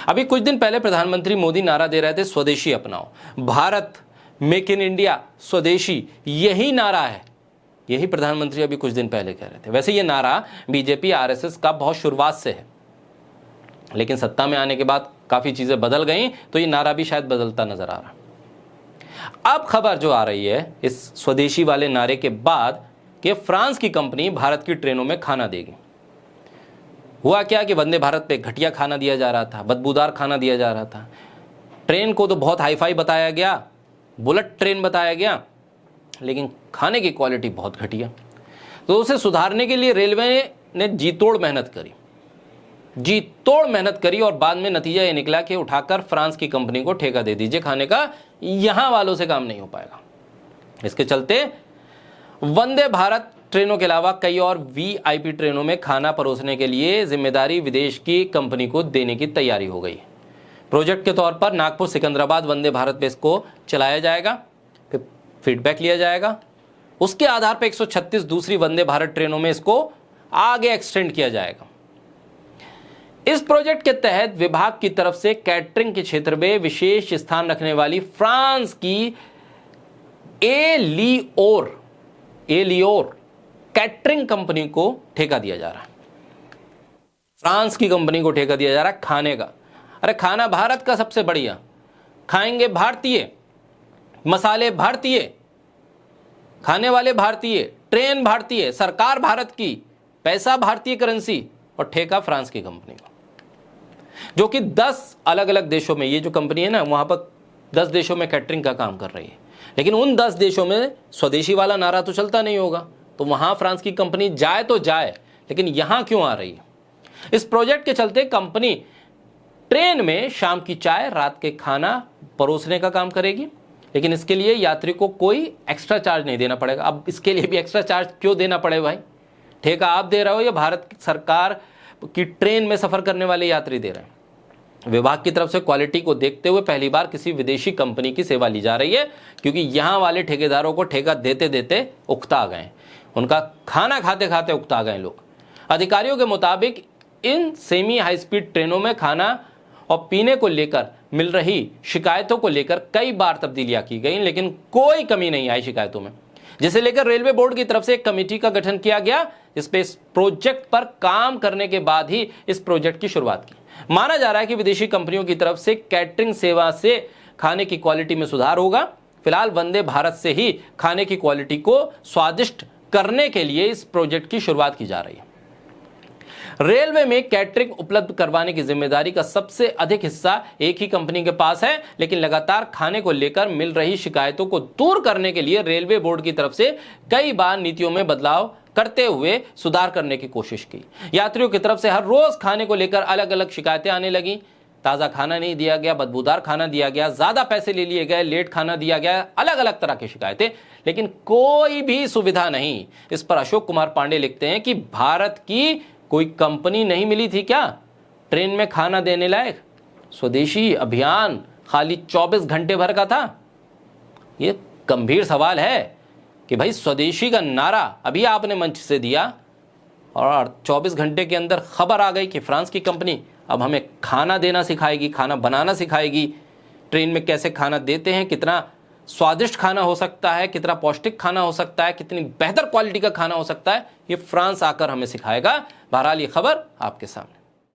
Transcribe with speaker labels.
Speaker 1: अभी कुछ दिन पहले प्रधानमंत्री मोदी नारा दे रहे थे स्वदेशी अपनाओ, भारत, मेक इन इंडिया, स्वदेशी, यही नारा है। यही प्रधानमंत्री अभी कुछ दिन पहले कह रहे थे। वैसे ये नारा बीजेपी आरएसएस का बहुत शुरुआत से है, लेकिन सत्ता में आने के बाद काफी चीजें बदल गई, तो ये नारा भी शायद बदलता नजर आ रहा। अब खबर जो आ रही है इस स्वदेशी वाले नारे के बाद कि फ्रांस की कंपनी भारत की ट्रेनों में खाना देगी। हुआ क्या कि वंदे भारत पे घटिया खाना दिया जा रहा था, बदबूदार खाना दिया जा रहा था। ट्रेन को तो बहुत हाईफाई बताया गया, बुलेट ट्रेन बताया गया, लेकिन खाने की क्वालिटी बहुत घटिया। तो उसे सुधारने के लिए रेलवे ने जी तोड़ मेहनत करी और बाद में नतीजा ये निकला कि उठाकर फ्रांस की कंपनी को ठेका दे दीजिए खाने का, यहां वालों से काम नहीं हो पाएगा। इसके चलते वंदे भारत ट्रेनों के अलावा कई और वीआईपी ट्रेनों में खाना परोसने के लिए जिम्मेदारी विदेश की कंपनी को देने की तैयारी हो गई। प्रोजेक्ट के तौर पर नागपुर सिकंदराबाद वंदे भारत पे इसको चलाया जाएगा, फिर फीडबैक लिया जाएगा, उसके आधार पर 136 दूसरी वंदे भारत ट्रेनों में इसको आगे एक्सटेंड किया जाएगा। इस प्रोजेक्ट के तहत विभाग की तरफ से कैटरिंग के क्षेत्र में विशेष स्थान रखने वाली फ्रांस की एलियोर कैटरिंग कंपनी को ठेका दिया जा रहा है। फ्रांस की कंपनी को ठेका दिया जा रहा है खाने का। अरे खाना भारत का सबसे बढ़िया, खाएंगे भारतीय, मसाले भारतीय, खाने वाले भारतीय, ट्रेन भारतीय, सरकार भारत की, पैसा भारतीय करेंसी, और ठेका फ्रांस की कंपनी को, जो कि 10 अलग अलग देशों में, ये जो कंपनी है ना, वहां पर 10 देशों में कैटरिंग का काम कर रही है। लेकिन उन 10 देशों में स्वदेशी वाला नारा तो चलता नहीं होगा, तो वहां फ्रांस की कंपनी जाए तो जाए, लेकिन यहां क्यों आ रही है? इस प्रोजेक्ट के चलते कंपनी ट्रेन में शाम की चाय, रात के खाना परोसने का काम करेगी, लेकिन इसके लिए यात्री को कोई एक्स्ट्रा चार्ज नहीं देना पड़ेगा। अब इसके लिए भी एक्स्ट्रा चार्ज क्यों देना पड़े भाई? ठेका आप दे रहे हो या भारत सरकार की ट्रेन में सफर करने वाले यात्री दे रहे हैं? विभाग की तरफ से क्वालिटी को देखते हुए पहली बार किसी विदेशी कंपनी की सेवा ली जा रही है, क्योंकि यहां वाले ठेकेदारों को ठेका देते देते उकता गए, उनका खाना खाते खाते उकता गए लोग। अधिकारियों के मुताबिक इन सेमी हाई स्पीड ट्रेनों में खाना और पीने को लेकर मिल रही शिकायतों को लेकर कई बार तब्दीलियां की गई, लेकिन कोई कमी नहीं आई शिकायतों में, जिसे लेकर रेलवे बोर्ड की तरफ से एक कमेटी का गठन किया गया, जिसपे इस प्रोजेक्ट पर काम करने के बाद ही इस प्रोजेक्ट की शुरुआत की। माना जा रहा है कि विदेशी कंपनियों की तरफ से कैटरिंग सेवा से खाने की क्वालिटी में सुधार होगा। फिलहाल वंदे भारत से ही खाने की क्वालिटी को स्वादिष्ट करने के लिए इस प्रोजेक्ट की शुरुआत की जा रही है। रेलवे में कैटरिंग उपलब्ध करवाने की जिम्मेदारी का सबसे अधिक हिस्सा एक ही कंपनी के पास है, लेकिन लगातार खाने को लेकर मिल रही शिकायतों को दूर करने के लिए रेलवे बोर्ड की तरफ से कई बार नीतियों में बदलाव करते हुए सुधार करने की कोशिश की। यात्रियों की तरफ से हर रोज खाने को लेकर अलग अलग शिकायतें आने लगी। ताजा खाना नहीं दिया गया, बदबूदार खाना दिया गया, ज्यादा पैसे ले लिए गए, लेट खाना दिया गया, अलग अलग तरह की शिकायतें, लेकिन कोई भी सुविधा नहीं। इस पर अशोक कुमार पांडे लिखते हैं कि भारत की कोई कंपनी नहीं मिली थी क्या ट्रेन में खाना देने लायक? स्वदेशी अभियान खाली 24 घंटे भर का था। यह गंभीर सवाल है कि भाई स्वदेशी का नारा अभी आपने मंच से दिया और 24 घंटे के अंदर खबर आ गई कि फ्रांस की कंपनी अब हमें खाना देना सिखाएगी, खाना बनाना सिखाएगी, ट्रेन में कैसे खाना देते हैं, कितना स्वादिष्ट खाना हो सकता है, कितना पौष्टिक खाना हो सकता है, कितनी बेहतर क्वालिटी का खाना हो सकता है, ये फ्रांस आकर हमें सिखाएगा। बहरहाल ये खबर आपके सामने।